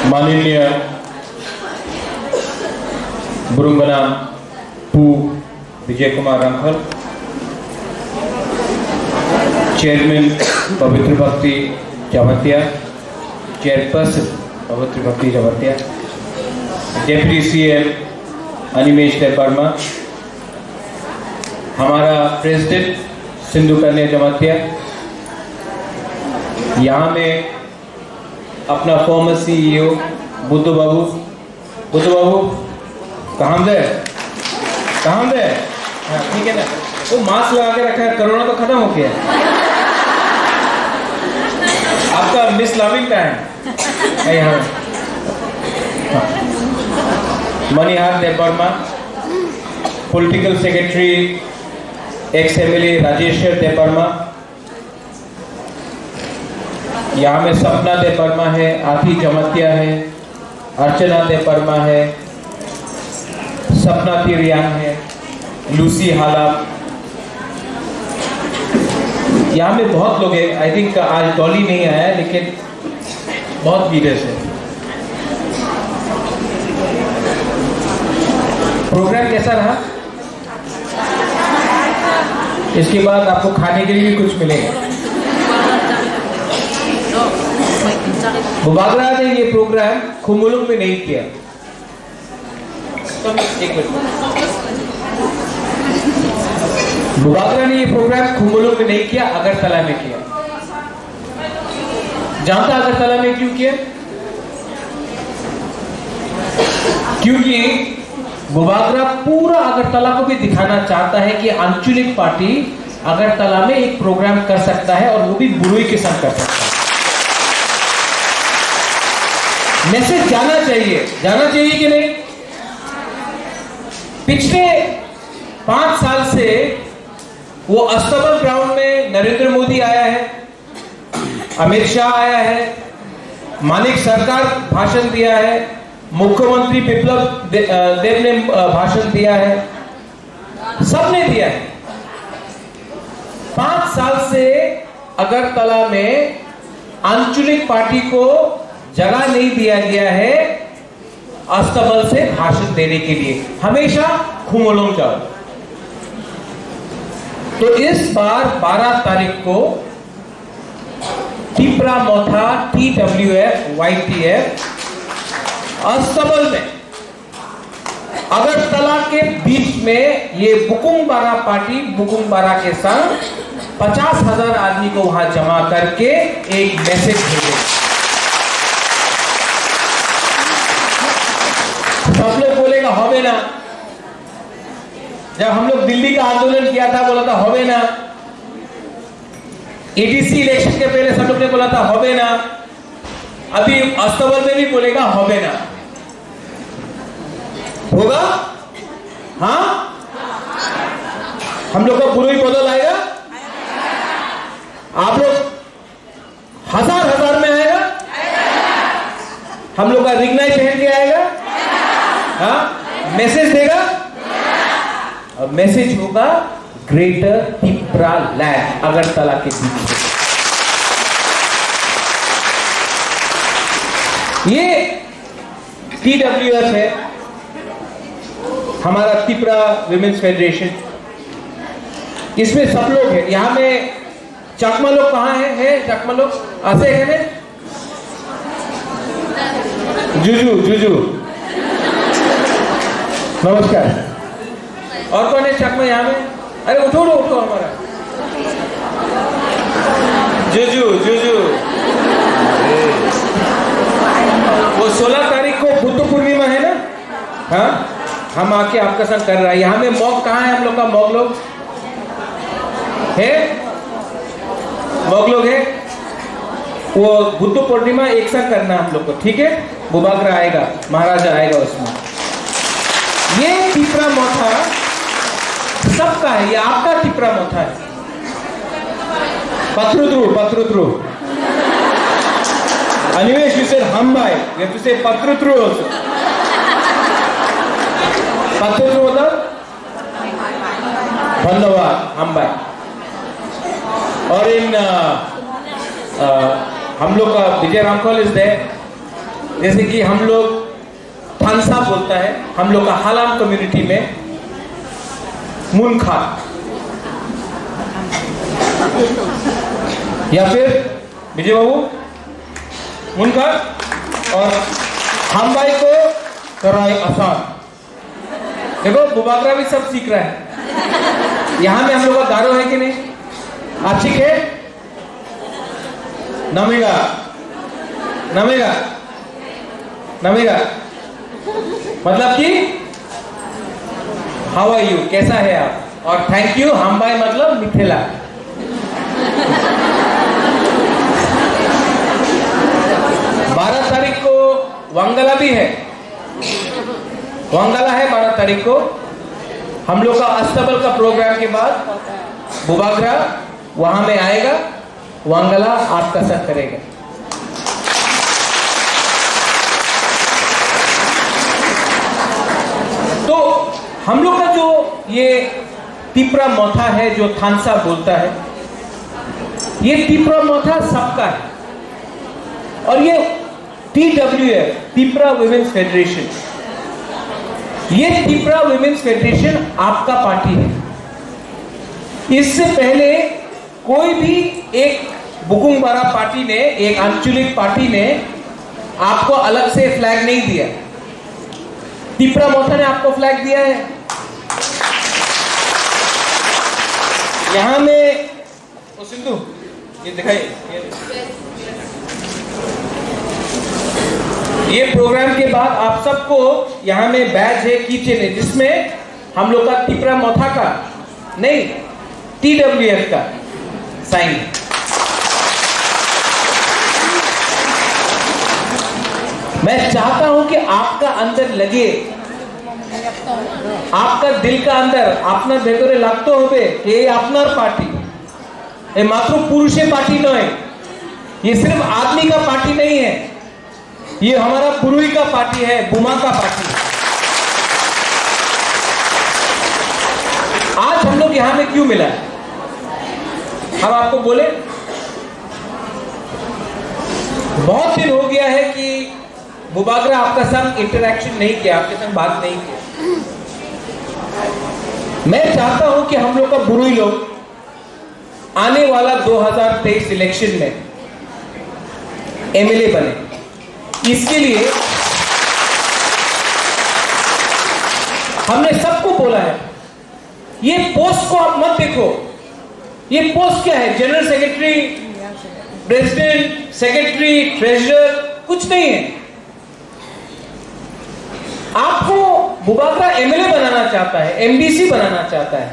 माननीय बुरुंगना पू Vijay Kumar uncle, chairman पवित्र भक्ति जमतिया, चेयरपर्सन पवित्र भक्ति जमतिया, डेप्यूटी सीएम अनिमेश देवर्मा, हमारा प्रेसिडेंट सिंधु कन्या जमतिया, यहाँ में अपना फॉर्मर सीईओ बुद्धू बाबू कहाँ दे ठीक है ना, वो मास्क लगा के रखा है, कोरोना तो खत्म हो गया। आपका मिस लविंग का है यहाँ। Manihar Debbarma, political secretary ex MLA Rajeshwar Debbarma, यहाँ में सपना देवर्मा है, आथी जमतिया है, अर्चना देवर्मा है, सपना तिरियान है, लूसी हाला, यहाँ में बहुत लोग हैं। आई थिंक आज डॉली नहीं आया है, लेकिन बहुत लीडर्स है। प्रोग्राम कैसा रहा? इसके बाद आपको खाने के लिए भी कुछ मिलेगा। बुबागरा ने ये प्रोग्राम खुमुलुंग में नहीं किया। बुबागरा ने ये प्रोग्राम खुमुलुंग में नहीं किया, अगरतला में किया। जानता अगरतला में क्यों किया? क्योंकि बुबागरा पूरा अगरतला को भी दिखाना चाहता है कि आंचलिक पार्टी अगरतला में एक प्रोग्राम कर सकता है, और वो भी बुरुई के साथ कर सकता है। मैसेज जाना चाहिए कि नहीं? पिछले 5 साल से वो अस्तबल ग्राउंड में नरेंद्र मोदी आया है, अमित शाह आया है, मानिक सरकार भाषण दिया है, मुख्यमंत्री बिप्लब देव ने भाषण दिया है, सबने दिया है। 5 साल से अगरतला में आंचलिक पार्टी को जगह नहीं दिया गया है अस्तबल से भाषण देने के लिए, हमेशा खुमुलुंग जाओ। तो इस बार 12 तारीख को टिपरा मोथा TWF YTF अस्तबल में अगरतला के बीच में ये बुकुंगबारा पार्टी बुकुंगबारा के संग 50,000 आदमी को वहां जमा करके एक मैसेज भेजे। सब लोग बोलेगा होवे ना। जब हम लोग दिल्ली का आंदोलन किया था, बोला था होवे ना। ADC इलेक्शन के पहले सब लोग ने बोला था होवे ना। अभी अस्तबल में भी बोलेगा होवे ना। होगा? हाँ, हम लोग का बुरुई बदल आएगा। आप लोग हजार में आएगा। हम लोग का रिंगनाई पहन के आएगा। हाँ, मैसेज देगा, और मैसेज होगा ग्रेटर टिपरा लैंड अगरतला के बीच। ये TWF है, हमारा टिपरा विमेंस फेडरेशन। इसमें सब लोग हैं। यहाँ में चकमा लोग कहाँ है चकमा लोग आसे है जुजू नमस्कार। और कौन है चकमा यहाँ में? अरे उठो हमारा जुजू। वो 16 तारीख को बुद्ध पूर्णिमा है ना? हाँ, हम आके आपका संग कर रहा है। यहाँ में मॉग कहाँ है? हम लोग का मॉग लोग है। वो बुद्ध पूर्णिमा एक साथ करना हम लोग को, ठीक है? बुबागरा आएगा, महाराजा आएगा उसमें। ये टिपरा मोथा सबका है, ये आपका टिपरा मोथा है। पत्रुद्रु Animesh you said Hambai, you have to say Patrutru also. Patrutru मतलब धन्यवाद Hambai। और इन हम लोग का विजय रामखोल इज देयर, जैसे कि हम लोग थानसा बोलता है, हम लोग का हालाम कम्युनिटी में मुनखा, या फिर विजय बाबू मुनखा, और हम भाई को कराई आसान। देखो बुबागरा भी सब सीख रहा है। यहां में हम लोग का गारो है कि नहीं? आप ठीक है? नमेगा नमेगा नमेगा मतलब कि हाउ आर यू, कैसा है आप, और थैंक यू हम भाई मतलब मिथिला। 12 तारीख को वांगला भी है, वांगला है 12 तारीख को। हम लोग का अस्तबल का प्रोग्राम के बाद बुबागरा वहां में आएगा, वांगला आपका साथ करेगा। तो हम लोग का जो ये तिपरा मोथा है, जो थानसा बोलता है, ये तिपरा मोथा सबका है। और ये TWF, तिपरा वुमेन्स फेडरेशन, ये तिपरा वुमेन्स फेडरेशन आपका पार्टी है। इससे पहले कोई भी एक बुकुंगबारा पार्टी ने, एक आंचलिक पार्टी ने आपको अलग से फ्लैग नहीं दिया। तिपरा मोथा ने आपको फ्लैग दिया है। यहां में ओ सिंधु ये दिखाइए, ये प्रोग्राम के बाद आप सबको यहां में बैज है, कीचेन है, जिसमें हम लोग का तिपरा मोथा का नहीं, TWF का साइन। मैं चाहता हूं कि आपका अंदर लगे, आपका दिल का अंदर अपना भेतरे लगते होबे कि ये अपनार पार्टी, ये मात्र पुरुषे पार्टी नय, ये सिर्फ आदमी का पार्टी नहीं है, ये हमारा पुरुई का पार्टी है, बुमा का पार्टी है। आज हम लोग यहां में क्यों मिला है, हम आपको बोले। बहुत दिन हो गया है कि बुबागरा आपका साथ इंटरेक्शन नहीं किया, आपके साथ बात नहीं किया। मैं चाहता हूं कि हम लोग का बुरुई लोग आने वाला 2023 इलेक्शन में MLA बने। इसके लिए हमने सबको बोला है, ये पोस्ट को आप मत देखो, ये पोस्ट क्या है, general secretary, president, secretary, treasurer, कुछ नहीं है। आपको बुबागरा MLA बनाना चाहता है, MDC बनाना चाहता है,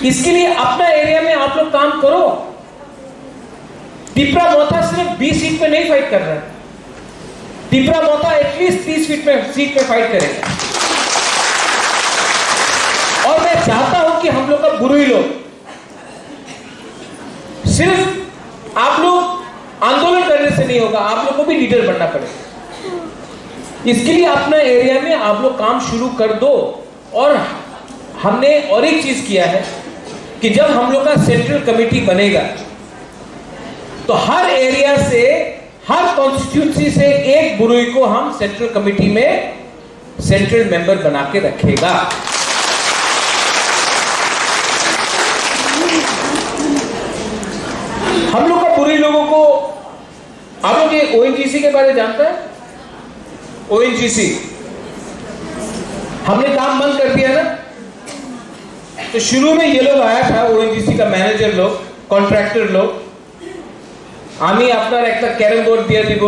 इसके लिए अपना एरिया में आप लोग काम करो। तिपरा मोथा सिर्फ 20 सीट पे नहीं फाइट कर रहा है, तिपरा मोथा एटलीस्ट 30 सीट पे फाइट करेगा। और मैं चाहता हूं कि हम लोग का बुरुई लोग, सिर्फ आप लोग आंदोलन करने से नहीं होगा, आप लोग को भी लीडर बनना पड़ेगा। इसके लिए अपना एरिया में आप लोग काम शुरू कर दो। और हमने और एक चीज किया है कि जब हम लोग का सेंट्रल कमेटी बनेगा तो हर एरिया से, हर कॉन्स्टिट्यूंसी से एक बुरुई को हम सेंट्रल कमेटी में सेंट्रल मेंबर बना के रखेगा। हम लोग का बुरुई लोगों को, आप लोग ये ONGC के बारे में जानते हैं? ONGC हमने काम बंद कर दिया ना, तो शुरू में ये लोग आया था, ONGC का मैनेजर लोग, कॉन्ट्रैक्टर लोग, আমি আপনার একটা ক্যারম বোর্ড দিয়ে দিব,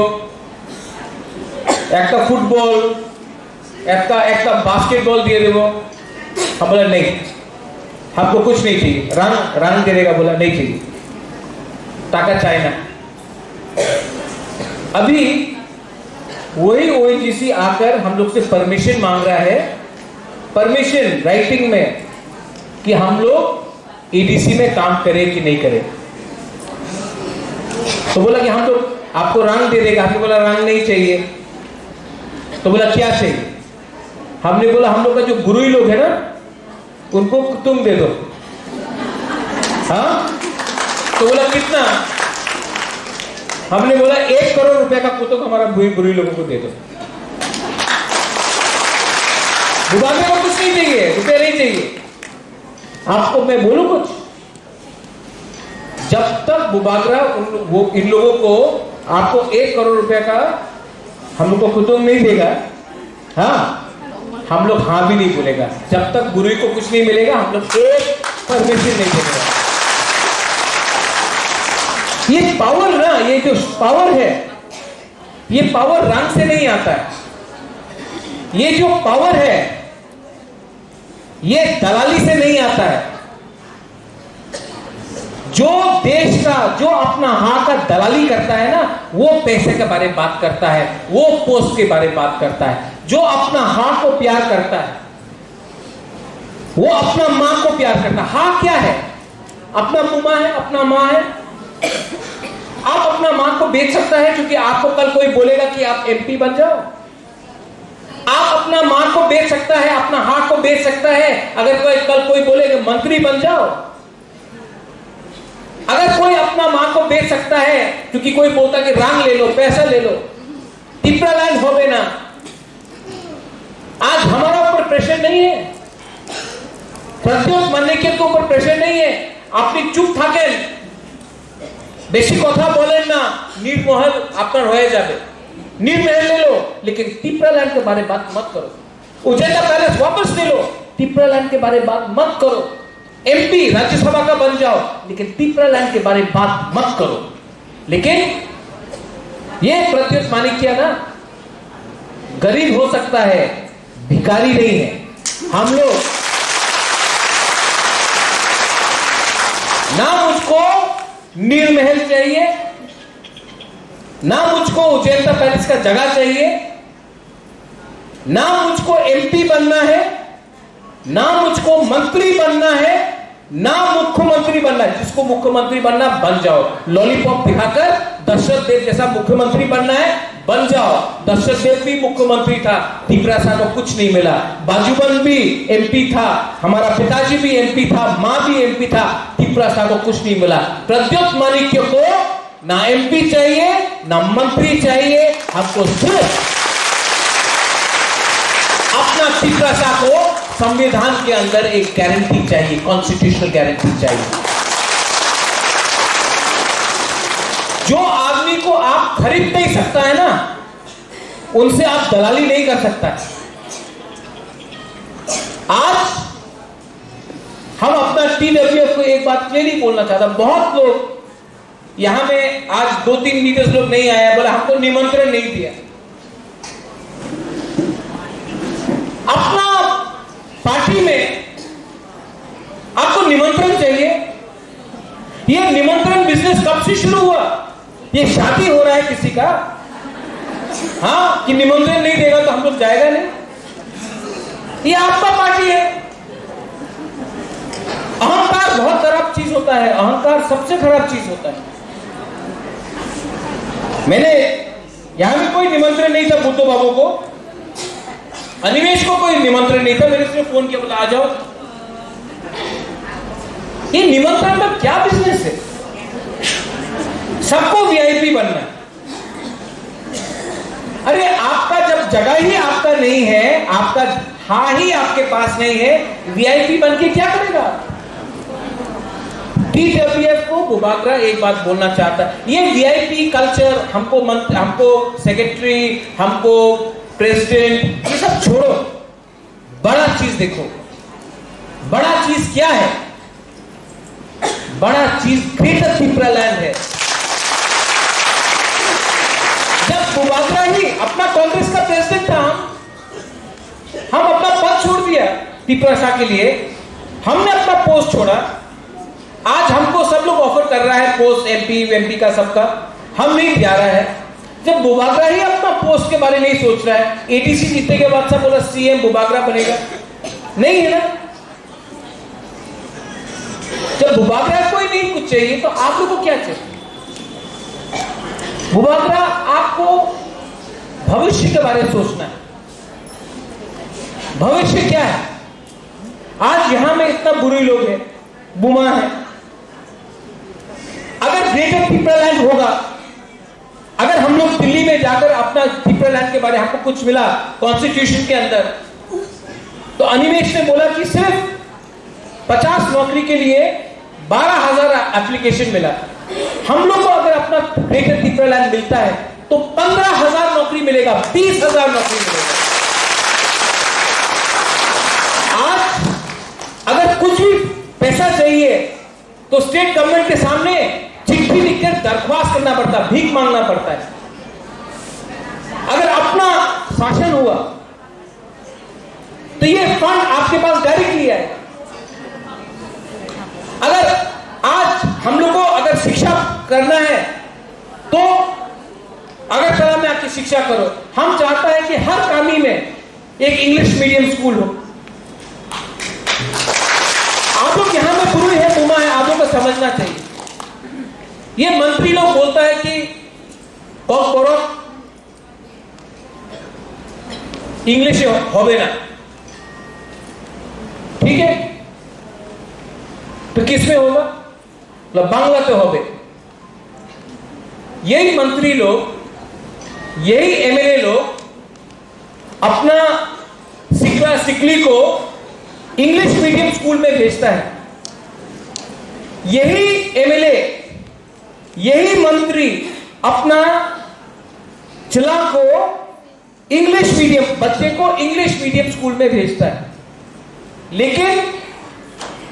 একটা ফুটবল, একটা बास्केटबॉल दिए देबो। हम बोला नहीं, हमको कुछ नहीं चाहिए, रन देगा, बोला नहीं चाहिए, टाका चाहिए ना। अभी वही ONGC आकर हम लोग से परमिशन मांग रहा है, परमिशन राइटिंग में, कि हम लोग EDC में काम करें कि नहीं करें। तो बोला कि हम लोग आपको रंग दे देगा, आपने बोला रंग नहीं चाहिए, तो बोला क्या चाहिए? हमने बोला हम लोग का जो गुरुई लोग है ना, उनको तुम दे दो। हाँ, तो बोला कितना? हमने बोला 1 करोड़ रुपए का कुतुब हमारा बुरी लोगों को दे दो। बुबागरा को कुछ नहीं चाहिए, रुपए नहीं चाहिए। आपको मैं बोलूं कुछ, जब तक बुबागरा इन लोगों को आपको 1 करोड़ रुपए का हम लोग को कुतुब नहीं देगा, हाँ हम लोग हाँ भी नहीं बोलेगा। जब तक बुरी को कुछ नहीं मिलेगा हम लोग एक परमिशन नहीं देगा। ये पावर ना, ये जो पावर है, ये पावर रंग से नहीं आता है। ये जो पावर है ये दलाली से नहीं आता है। जो देश का, जो अपना हाँ का दलाली करता है ना, वो पैसे के बारे में बात करता है, वो पोस्ट के बारे में बात करता है। जो अपना हाँ को प्यार करता है, वो अपना मां को प्यार करता है। हाँ क्या है? अपना मुमा है, अपना मां है। आप अपना मां को बेच सकता है क्योंकि आपको कल कोई बोलेगा कि आप एमपी बन जाओ। आप अपना मां को बेच सकता है, अपना हाँ को बेच सकता है अगर कल कोई बोलेगा मंत्री बन जाओ। अगर कोई अपना मां को बेच सकता है क्योंकि कोई बोलता कि रंग ले लो, पैसा ले लो, टिप्रा लैंड हो गए ना। आज हमारा ऊपर प्रेशर नहीं है, प्रद्योत मानिक्य के ऊपर प्रेशर नहीं है। अपनी चुप থাকেন, বেশি কথা বলেন না, নির্মহল আপনার হয়ে যাবে। निर्महल ले लो लेकिन टिप्रा लैंड के बारे में बात मत करो। उजेंडा पैलेस वापस ले लो, टिप्रा लैंड के बारे में बात मत करो। एमपी राज्यसभा का बन जाओ लेकिन टिप्रा लैंड के बारे में बात मत करो। लेकिन ये प्रद्योत मानिक्य ना गरीब हो सकता है, भिखारी नहीं है। हम लोग ना मुझको निर्महल चाहिए, ना मुझको उज्जैन पैलेस का जगह चाहिए, ना मुझको एमपी बनना है, ना मुझको मंत्री बनना है, ना मुख्यमंत्री बनना है। जिसको मुख्यमंत्री बनना बन जाओ, लॉलीपॉप दिखाकर दशरथ देव जैसा मुख्यमंत्री बनना है बन जाओ। दशरथ देव भी मुख्यमंत्री था, टिप्रा शाह को कुछ नहीं मिला। बाजूबन भी एमपी था, हमारा पिताजी भी एमपी था, मां भी एमपी था, टिप्रा शाह को कुछ नहीं मिला। प्रद्योत मानिक्य को ना एमपी चाहिए ना मंत्री चाहिए, हमको सिर्फ अपना टिप्रा शाह को संविधान के अंदर एक गारंटी चाहिए, कॉन्स्टिट्यूशनल गारंटी चाहिए। जो आदमी को आप खरीद नहीं सकता है ना, उनसे आप दलाली नहीं कर सकता है। आज हम अपना टीडब्ल्यूएफ को एक बात क्लियरली बोलना चाहता। बहुत लोग यहां में आज 2-3 लीडर्स लोग नहीं आया, बोला हमको निमंत्रण नहीं दिया। अपना पार्टी में आपको निमंत्रण चाहिए। ये निमंत्रण बिजनेस कब से शुरू हुआ? ये शादी हो रहा है किसी का, हाँ, कि निमंत्रण नहीं देगा तो हम लोग जाएगा नहीं। ये आपका पार्टी है। अहंकार बहुत खराब चीज होता है, अहंकार सबसे खराब चीज होता है। मैंने यहां में कोई निमंत्रण नहीं था बुद्धो बाबू को, अनिमेश को कोई निमंत्रण नहीं था। मैंने सिर्फ फोन किया, बोला आ जाओ। ये निमंत्रण में क्या बिजनेस है? सबको वीआईपी बनना है। अरे आपका जब जगह ही आपका नहीं है, आपका हाँ ही आपके पास नहीं है, वीआईपी बन के क्या करेगा? टीडब्ल्यूएफ को बुबागरा एक बात बोलना चाहता है, ये वीआईपी कल्चर हमको सेक्रेटरी, हमको प्रेसिडेंट, ये सब छोड़ो। बड़ा चीज देखो। बड़ा चीज क्या है? बड़ा चीज ग्रेटर टिप्रा लैंड है। जब बुबागरा ही अपना कांग्रेस का प्रेसिडेंट था, हम अपना पद छोड़ दिया टिप्रा शाह के लिए, हमने अपना पोस्ट छोड़ा। आज हमको सब लोग ऑफर कर रहा है पोस्ट, एमपी का सबका, हम नहीं जा रहा है। जब बुबागरा ही अपना पोस्ट के बारे में नहीं सोच रहा है, एटीसी जीतने के बाद सब बोला सीएम बुबागरा बनेगा, नहीं है ना। जब बुबागरा को ही नहीं कुछ चाहिए तो आप लोगों को क्या चाहिए? बुबागरा आपको भविष्य के बारे में सोचना है। भविष्य क्या है? आज यहां में इतना बुरे लोग हैं, बुमा है। अगर ग्रेटर टिप्रा लैंड होगा अगर हम लोग दिल्ली में जाकर अपना त्रिपुरा लैंड के बारे में हमको कुछ मिला कॉन्स्टिट्यूशन के अंदर, तो अनिमेश ने बोला कि सिर्फ 50 नौकरी के लिए 12,000 एप्लीकेशन मिला। हम लोग को अगर अपना ग्रेटर त्रिपुरा लैंड मिलता है तो 15,000 नौकरी मिलेगा, 20,000 नौकरी मिलेगा। आज अगर कुछ भी पैसा चाहिए तो स्टेट गवर्नमेंट के सामने चिट्ठी लिखकर दरख्वास्त करना पड़ता है, भीख मांगना पड़ता है। अगर अपना शासन हुआ तो ये फंड आपके पास डायरेक्टली है। अगर आज हम लोग को अगर शिक्षा करना है तो अगर कला में आके शिक्षा करो, हम चाहता है कि हर कामी में एक इंग्लिश मीडियम स्कूल हो। आप लोग यहां में गुरु है, बुमा है, आप लोग को समझना चाहिए। ये मंत्री लोग बोलता है कि इंग्लिश होवे ना, ठीक है, तो किस में होगा? मतलब बांग्ला तो होवे। यही मंत्री लोग, यही एमएलए लोग अपना सिकला सिकली को इंग्लिश मीडियम स्कूल में भेजता है। यही एमएलए, यही मंत्री अपना जिला को इंग्लिश मीडियम, बच्चे को इंग्लिश मीडियम स्कूल में भेजता है। लेकिन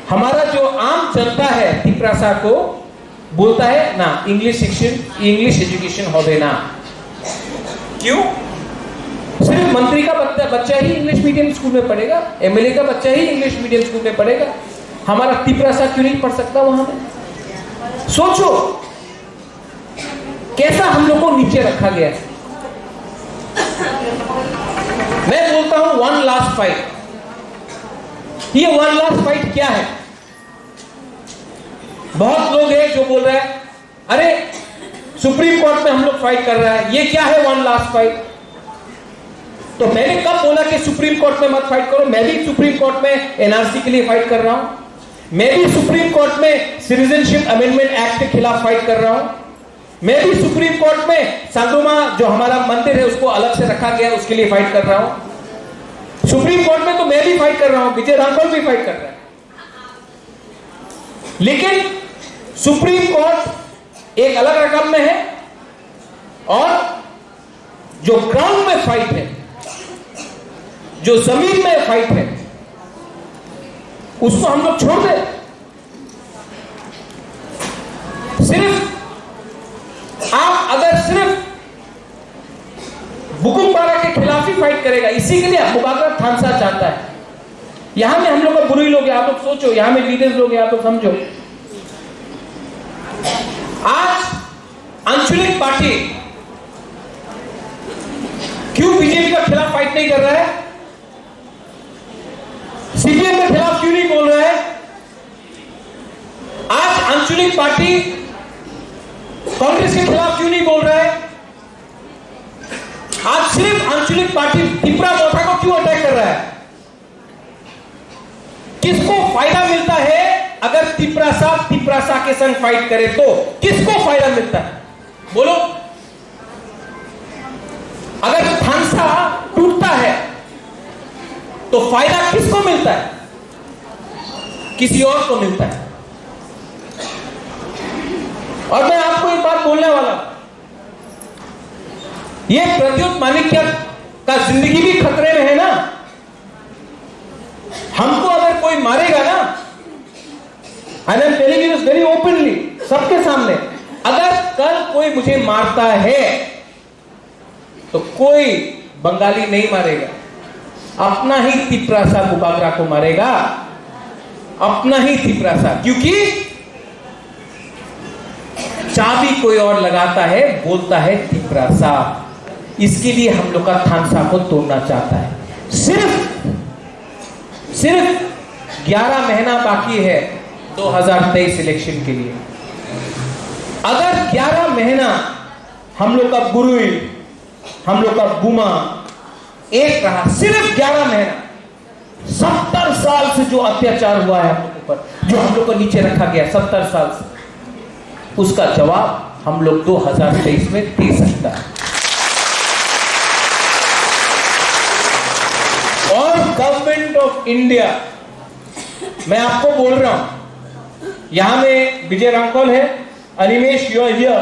हमारा जो आम जनता है त्रिपुरा को बोलता है ना, इंग्लिश शिक्षण, इंग्लिश एजुकेशन होवे ना। क्यों? सिर्फ मंत्री का बच्चा ही इंग्लिश मीडियम स्कूल में पढ़ेगा, एमएलए का बच्चा ही इंग्लिश मीडियम स्कूल में पढ़ेगा, हमारा त्रिपुरा क्यों नहीं पढ़ सकता वहां में? सोचो कैसा हम लोग को नीचे रखा गया है। मैं बोलता हूं वन लास्ट फाइट। ये वन लास्ट फाइट क्या है? बहुत लोग हैं जो बोल रहे हैं अरे सुप्रीम कोर्ट में हम लोग फाइट कर रहे हैं, ये क्या है वन लास्ट फाइट? तो मैंने कब बोला कि सुप्रीम कोर्ट में मत फाइट करो? मैं भी सुप्रीम कोर्ट में एनआरसी के लिए फाइट कर रहा हूं, मैं भी सुप्रीम कोर्ट में सिटीजनशिप अमेंडमेंट एक्ट के खिलाफ फाइट कर रहा हूं, मैं भी सुप्रीम कोर्ट में सांगोमा जो हमारा मंदिर है उसको अलग से रखा गया उसके लिए फाइट कर रहा हूं। सुप्रीम कोर्ट में तो मैं भी फाइट कर रहा हूं, विजय रामपाल भी फाइट कर रहा है। लेकिन सुप्रीम कोर्ट एक अलग रकम में है और जो ग्राउंड में फाइट है, जो जमीन में फाइट है, उसको हम लोग छोड़ दें। सिर्फ आप अगर सिर्फ बुकुमबारा के खिलाफ ही फाइट करेगा, इसी के लिए मुबारक थानसा चाहता है। यहां में हम लोग का बुरी लोग हैं, आप लोग सोचो, यहां में लीडर्स लोग हैं, आप लोग समझो। आज आंचलिक पार्टी क्यों बीजेपी के खिलाफ फाइट नहीं कर रहा है? सीपीएम के खिलाफ क्यों नहीं बोल रहा है? आज आंचलिक पार्टी कांग्रेस के खिलाफ क्यों नहीं बोल रहा है? आज सिर्फ आंचलिक पार्टी त्रिपुरा मोथा को क्यों अटैक कर रहा है? किसको फायदा मिलता है अगर त्रिपुरा के संग फाइट करे? तो किसको फायदा मिलता है बोलो? अगर थानसा टूटता है तो फायदा किसको मिलता है? किसी और को मिलता है। और मैं आपको एक बात बोलने वाला, ये प्रद्युत माणिक्य का जिंदगी भी खतरे में है ना। हमको अगर कोई मारेगा ना, I am telling you this very openly, सबके सामने, अगर कल कोई मुझे मारता है तो कोई बंगाली नहीं मारेगा, अपना ही त्रिपुरा बुबागरा को मारेगा, अपना ही त्रिपुरा। क्योंकि चाबी कोई और लगाता है, बोलता है त्रिपुरा। इसके लिए हम लोग का थानसा को तोड़ना चाहता है। सिर्फ 11 महीना बाकी है 2023 इलेक्शन के लिए। अगर 11 महीना हम लोग का गुरुई, हम लोग का बुमा एक रहा, सिर्फ 11 महीना, 70 साल से जो अत्याचार हुआ है हम लोग ऊपर, जो हम लोग को नीचे रखा गया 70 साल से, उसका जवाब हम लोग 2023 में दे सकता है। और गवर्नमेंट ऑफ इंडिया, मैं आपको बोल रहा हूं, यहां में विजय रामकोल है, अनिमेश यू आर हियर,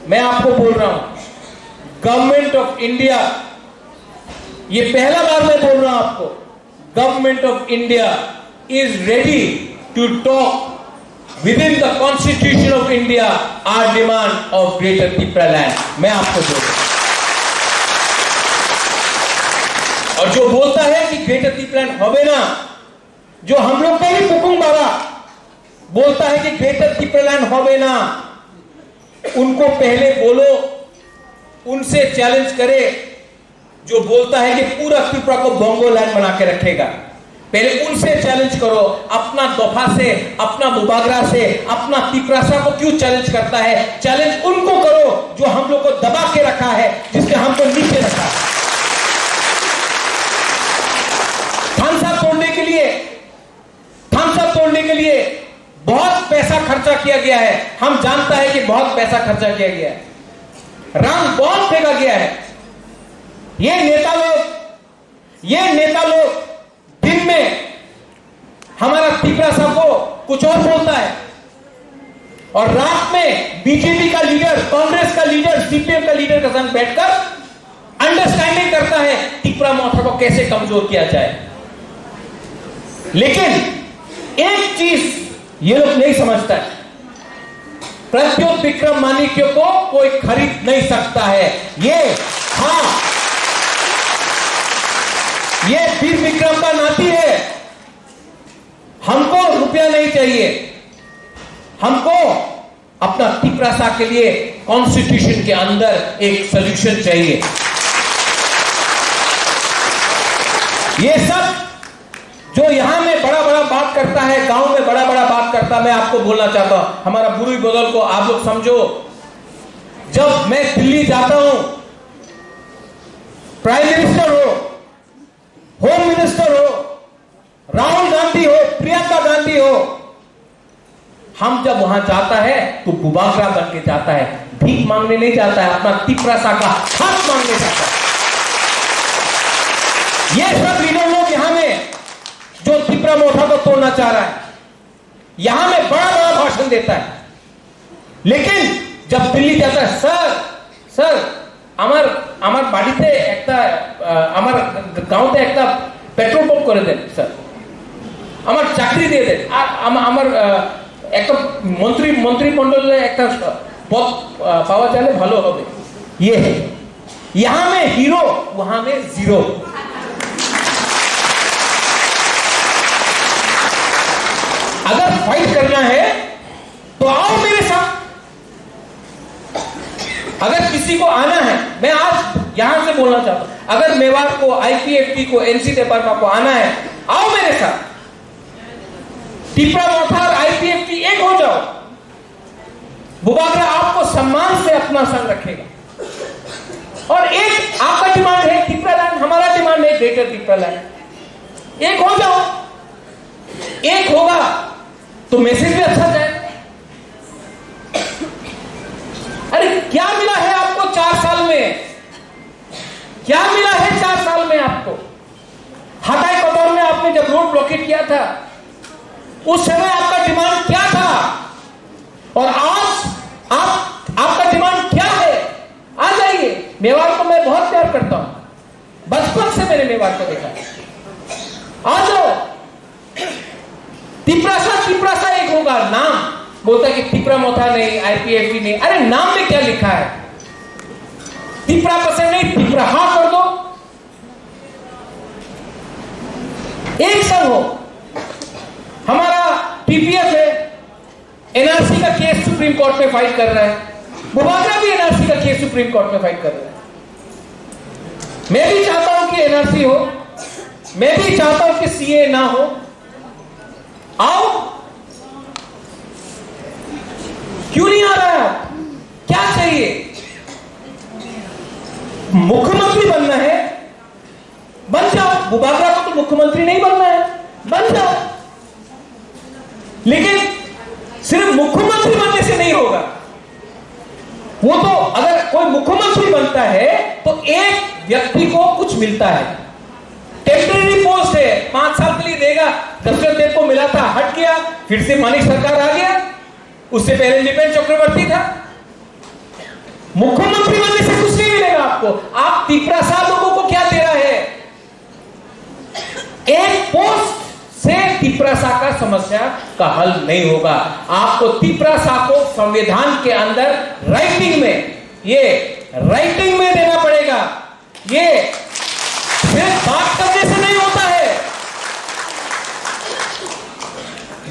मैं आपको बोल रहा हूं, गवर्नमेंट ऑफ इंडिया, ये पहला बार मैं बोल रहा हूं आपको, government of India is ready to talk within the constitution of India our demand of greater Tripura land। मैं आपको बोल रहा हूं, और जो बोलता है कि ग्रेटर ट्रिपल लैंड होवे ना, जो हम लोग का ही हुकुम बाबा बोलता है कि ग्रेटर ट्रिपल लैंड होवे ना, उनको पहले बोलो, उनसे चैलेंज करे, जो बोलता है कि पूरा त्रिपुरा को बोंगो लैंड बना के रखेगा, पहले उनसे चैलेंज करो। अपना दफा से, अपना मुबागरा से, अपना तिपरासा को क्यों चैलेंज करता है? चैलेंज उनको करो जो हम लोग को दबा के रखा है, जिसने हमको नीचे रखा है। थानसा तोड़ने के लिए बहुत पैसा खर्चा किया गया है, हम जानता है कि बहुत पैसा खर्चा किया गया है, रंग बहुत फेंका गया है। ये नेता लोग दिन में हमारा तिपरासा को कुछ और बोलता है, और रात में बीजेपी का लीडर, कांग्रेस का लीडर, सीपीएम का लीडर के संग बैठकर अंडरस्टैंडिंग करता है त्रिपुरा मोर्चा को कैसे कमजोर किया जाए। लेकिन एक चीज ये लोग नहीं समझता है, प्रत्युत विक्रम मानिक्य को कोई खरीद नहीं सकता है। ये वीर विक्रम का नाती है, हमको रुपया नहीं चाहिए, हमको अपना तिपरासा के लिए कॉन्स्टिट्यूशन के अंदर एक सॉल्यूशन चाहिए। ये सब जो यहां में बड़ा बड़ा बात करता है, गांव में बड़ा बड़ा बात करता, मैं आपको बोलना चाहता हूं, हमारा बुरी बदल को आप लोग समझो। जब मैं दिल्ली जाता हूं, प्राइम मिनिस्टर हो, होम मिनिस्टर हो, राहुल गांधी हो, प्रियंका गांधी हो, हम जब वहां जाता है तो बुबागरा बन के जाता है, भीख मांगने नहीं जाता है, अपना तिपरासा का हक मांगने जाता है। ये सब लीडर लोग यहां में जो त्रिपुरा मोर्चा को तोड़ना चाह रहा है, यहां में बड़ा बड़ा भाषण देता है, लेकिन जब दिल्ली जाता है, सर আমার বাড়িতে একটা আমার গাঁওতে একটা পেট্রোল পাম্প করে দেন স্যার, আমার চাকরি দিয়ে দেন, আর আমার একটা মন্ত্রিমंडले একটা পদ পাওয়া যাবে ভালো হবে। ये है, यहां में हीरो, वहां में जीरो। अगर फाइट करना है तो आओ मेरे साथ। अगर किसी को आना है, मैं आज यहां से बोलना चाहता हूं, अगर मेवाड़ को, आईपीएफटी को, एनसी डेपार्मा को आना है, आओ मेरे साथ। त्रिपुरा मोर्चा और आईपीएफटी एक हो जाओ, बुबागरा आपको सम्मान से अपना संग रखेगा। और एक आपका डिमांड है त्रिपुरा लैंड, हमारा डिमांड है ग्रेटर त्रिपुरा लैंड। एक हो जाओ, एक होगा तो मैसेज भी अच्छा जाए। अरे क्या मिला है आपको 4 साल में? क्या मिला है 4 साल में आपको? हटाई कदौर में आपने जब रोड ब्लॉकेट किया था, उस समय आपका डिमांड क्या था? और आज आपका डिमांड क्या है? आ जाइए। मेवाड़ को मैं बहुत प्यार करता हूं, बचपन से मैंने मेवाड़ को देखा है। आ जाओ। तिपरासा एक होगा, नाम बोलता है कि त्रिपुरा मोर्चा नहीं, आईपीएफटी नहीं। अरे नाम में क्या लिखा है? त्रिपुरा पसंद नहीं, त्रिपुरा हाँ कर दो, एक संग हो। हमारा टीपीएफ है, एनआरसी का केस सुप्रीम कोर्ट में फाइट कर रहा है, बुबागरा भी एनआरसी का केस सुप्रीम कोर्ट में फाइट कर रहा है। मैं भी चाहता हूं कि एनआरसी हो, मैं भी चाहता हूं कि सीए ना हो। आओ, क्यों नहीं आ रहा है? क्या चाहिए? मुख्यमंत्री बनना है, बन जाओ। बुबागरा को तो मुख्यमंत्री नहीं बनना है, बन जाओ। लेकिन सिर्फ मुख्यमंत्री बनने से नहीं होगा, वो तो अगर कोई मुख्यमंत्री बनता है तो एक व्यक्ति को कुछ मिलता है, टेम्परेरी पोस्ट है, 5 साल के लिए देगा। दशरथ देव को मिला था, हट गया, फिर से मानिक सरकार आ गया, उससे पहले निपेन चक्रवर्ती था। मुख्यमंत्री बनने से कुछ नहीं मिलेगा आपको। आप तिपरासा लोगों को क्या दे रहा है? एक पोस्ट से तिपरासा का समस्या का हल नहीं होगा। आपको तिपरासा को संविधान के अंदर राइटिंग में देना पड़ेगा। ये सिर्फ बात करने से नहीं होता है।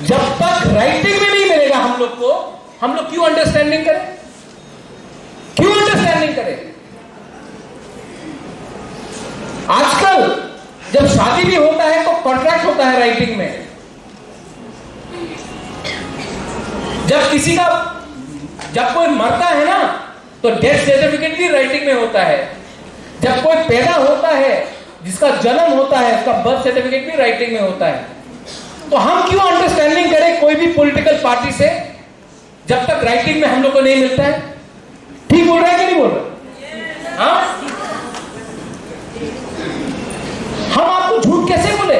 जब तक राइटिंग में नहीं मिलेगा हम लोग को, हम लोग क्यों अंडरस्टैंडिंग करें? आजकल जब शादी भी होता है तो कॉन्ट्रैक्ट होता है राइटिंग में। जब कोई मरता है ना तो डेथ सर्टिफिकेट भी राइटिंग में होता है। जब कोई पैदा होता है, जिसका जन्म होता है, उसका बर्थ सर्टिफिकेट भी राइटिंग में होता है। तो हम क्यों अंडरस्टैंडिंग करें कोई भी पॉलिटिकल पार्टी से जब तक राइटिंग में हम लोग को नहीं मिलता है? ठीक बोल रहा है कि नहीं बोल रहा? हाँ, हम आपको झूठ कैसे बोले?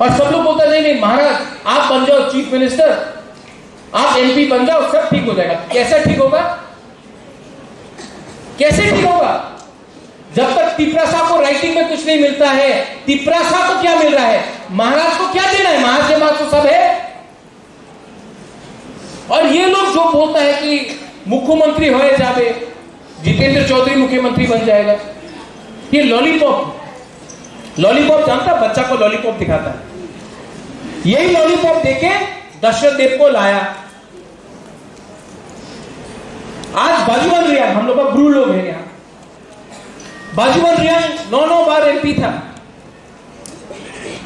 और सब लोग बोलते नहीं महाराज आप बन जाओ चीफ मिनिस्टर, आप एमपी बन जाओ, सब ठीक हो जाएगा। कैसे ठीक होगा? कैसे ठीक होगा? जब तक तिपरासा को राइटिंग में कुछ नहीं मिलता है। तिपरासा को क्या मिल रहा है? महाराज को क्या देना है? महाराज के पास तो सब है। और ये लोग जो बोलता है कि मुख्यमंत्री हो जावे, जितेंद्र चौधरी मुख्यमंत्री बन जाएगा, ये लॉलीपॉप जानता, बच्चा को लॉलीपॉप दिखाता है। यही लॉलीपॉप देके दशरथ देव को लाया। आज बाजूबन रियांग, हम लोग का ब्रू लोग हैं यहाँ, बाजूबन रियांग 9 बार एमपी था।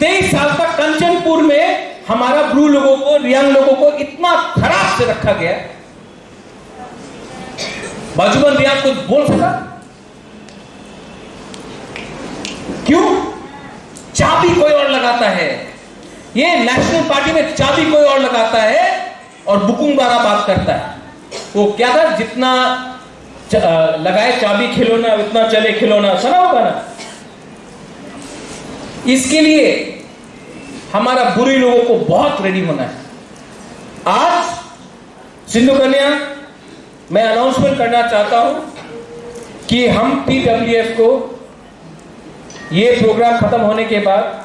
23 साल तक कंचनपुर में हमारा ब्रू लोगों को, रियांग लोगों को इतना खराब से रखा गया। बाजूबन रियांग कुछ बोल सका? क्यों? चाबी कोई और लगाता है। ये नेशनल पार्टी में चाबी कोई और लगाता है और बुकुंग बारा बात करता है। वो क्या था, जितना लगाए चाबी खिलौना उतना चले खिलौना, सुना होगा ना? इसके लिए हमारा बुरी लोगों को बहुत रेडी होना है। आज सिंधु कन्या मैं अनाउंसमेंट करना चाहता हूं कि हम TWF को ये प्रोग्राम खत्म होने के बाद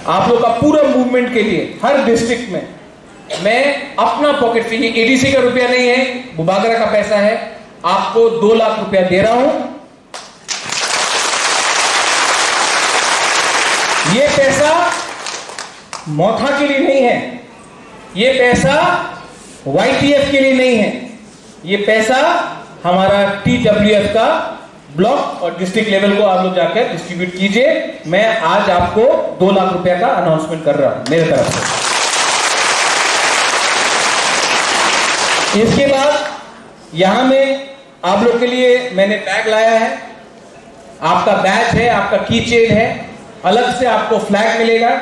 आप लोग का पूरा मूवमेंट के लिए हर डिस्ट्रिक्ट में मैं अपना पॉकेट से, ये ADC का रुपया नहीं है, बुबागरा का पैसा है, आपको 2 लाख रुपया दे रहा हूं। ये पैसा मोथा के लिए नहीं है, ये पैसा YTF के लिए नहीं है, ये पैसा हमारा TWF का ब्लॉक और डिस्ट्रिक्ट लेवल को आप लोग जाकर डिस्ट्रीब्यूट कीजिए। मैं आज आपको 2 लाख रुपया का अनाउंसमेंट कर रहा हूं मेरे तरफ से। इसके बाद यहां में आप लोग के लिए मैंने बैग लाया है। आपका बैच है, आपका की चेन है, अलग से आपको फ्लैग मिलेगा।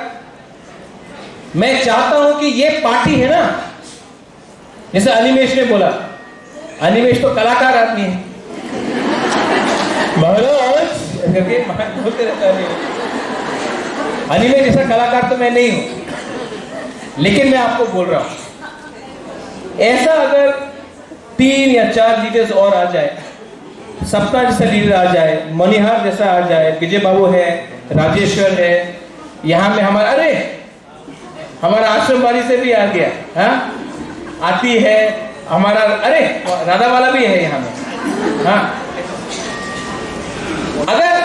मैं चाहता हूं कि ये पार्टी है ना, जैसे अनिमेश ने बोला, अनिमेश तो कलाकार आदमी है, महाराज बोलते रहता है। अनिमेश जैसा कलाकार तो मैं नहीं हूं, लेकिन मैं आपको बोल रहा हूं, ऐसा अगर 3 या 4 लीडर्स और आ जाए, सपना जैसा लीडर आ जाए, मनिहार जैसा आ जाए, विजय बाबू है, राजेश्वर है, यहां में हमारा आश्रम वाली से भी आ गया, हाँ आती है हमारा, अरे राधा वाला भी है यहाँ में, हाँ। अगर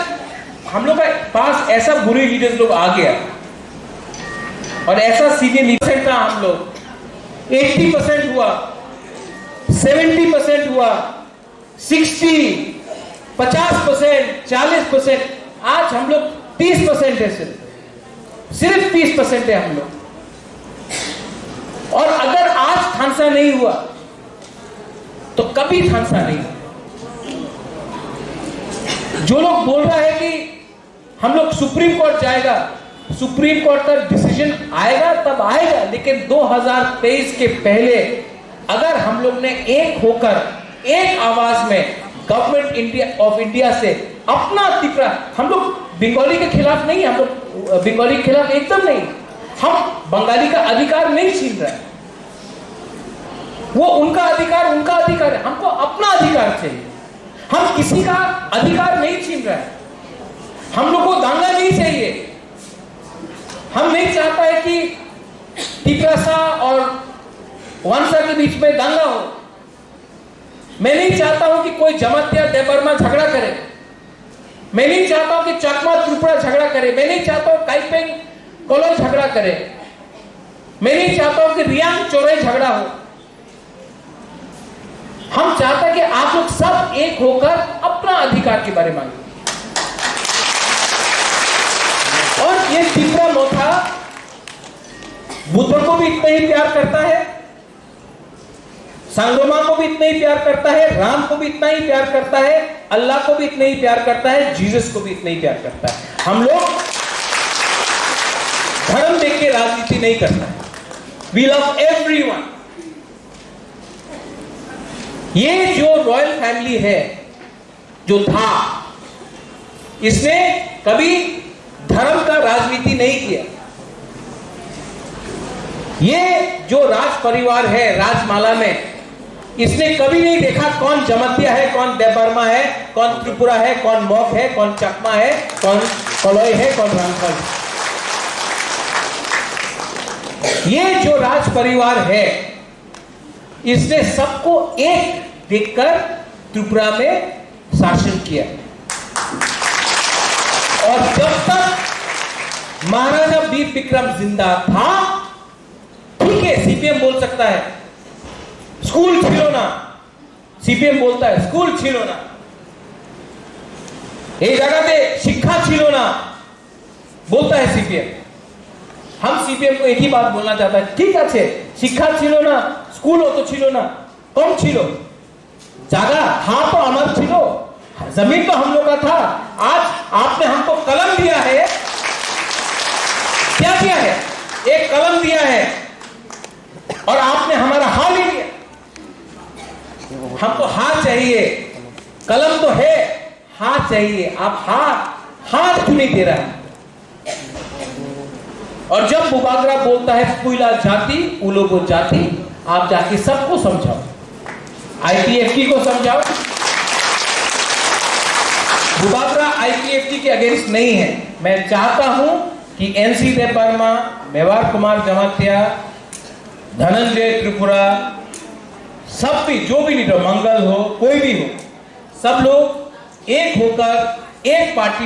हम लोग के पास ऐसा बुरे लीडर्स लोग आ गया और ऐसा सीनियर लीडर था, हम लोग 80% हुआ, 70% हुआ, 60, 50%, 40%, आज हम लोग 30% है, सिर्फ 30% है हम लोग। और अगर आज थानसा नहीं हुआ तो कभी थानसा नहीं हुआ। जो लोग बोल रहा है कि हम लोग सुप्रीम कोर्ट जाएगा, सुप्रीम कोर्ट का डिसीजन आएगा तब आएगा, लेकिन 2023 के पहले अगर हम लोग ने एक होकर एक आवाज में गवर्नमेंट ऑफ इंडिया से अपना त्रिपुरा, हम लोग बंगाली के खिलाफ नहीं, हम लोग बंगाली के खिलाफ एकदम नहीं, हम बंगाली का अधिकार नहीं छीन रहे, वो उनका अधिकार है, हमको अपना अधिकार चाहिए। हम किसी का अधिकार नहीं छीन रहे, हम लोग को दांगा नहीं चाहिए। हम नहीं चाहता है कि तिपरासा और वानसा के बीच में दांगा हो। मैं नहीं चाहता हूं कि कोई जमातिया देबर्मा झगड़ा करे, मैं नहीं चाहता हूं कि चकमा त्रिपुरा झगड़ा करे, मैं नहीं चाहता हूं काइपेंग कोलो झगड़ा करे, मैं नहीं चाहता हूं कि रियांग चोरे झगड़ा हो। हम चाहते हैं कि आप लोग सब एक होकर अपना अधिकार के बारे में मांगे। और ये त्रिपुरा मोथा बुद्ध को भी इतना ही प्यार करता है, सांगोमा को भी इतना ही प्यार करता है, राम को भी इतना ही प्यार करता है, अल्लाह को भी इतना ही प्यार करता है, जीसस को भी इतना ही प्यार करता है। हम लोग धर्म देख के राजनीति नहीं करता है। We love everyone. ये जो रॉयल फैमिली है, जो था, इसने कभी धर्म का राजनीति नहीं किया। ये जो राज परिवार है राजमाला में, इसने कभी नहीं देखा कौन जमतिया है, कौन देबर्मा है, कौन त्रिपुरा है, कौन मौक है, कौन चकमा है, कौन कलोई है, कौन रामफल है। ये जो राज परिवार है, इसने सबको एक देखकर त्रिपुरा में शासन किया। और जब तक महाराजा वीर विक्रम जिंदा था, ठीक है, सीपीएम बोल सकता है स्कूल छिलो ना, सीपीएम बोलता है स्कूल छिलो ना, ये जगह पे शिक्षा छिलो ना, बोलता है सीपीएम। हम सीपीएम को एक ही बात बोलना चाहता है, ठीक है, शिक्षा छिलो ना, स्कूल हो तो छिलो ना, कौन छिलो, जगह हाँ तो अमर छिलो, जमीन तो हम लोग का था। आज आपने हमको कलम दिया है, क्या दिया है, एक कलम दिया है, और आपने हमारा हाथ ले लिया। हमको हाथ चाहिए, कलम तो है, हाथ चाहिए। आप हाथ क्यों नहीं दे रहा है? और जब बुबागरा बोलता है पुइला जाति उलोगो जाति, आप जाके सबको समझाओ, आईपीएफटी को समझाओ। बुबागरा आईपीएफटी के अगेंस्ट नहीं है। मैं चाहता हूं कि एनसी देबबर्मा, मेवाड़ कुमार जमातिया, धनंजय त्रिपुरा, सब भी, जो भी लीडर, मंगल हो, कोई भी हो, सब लोग एक होकर एक पार्टी में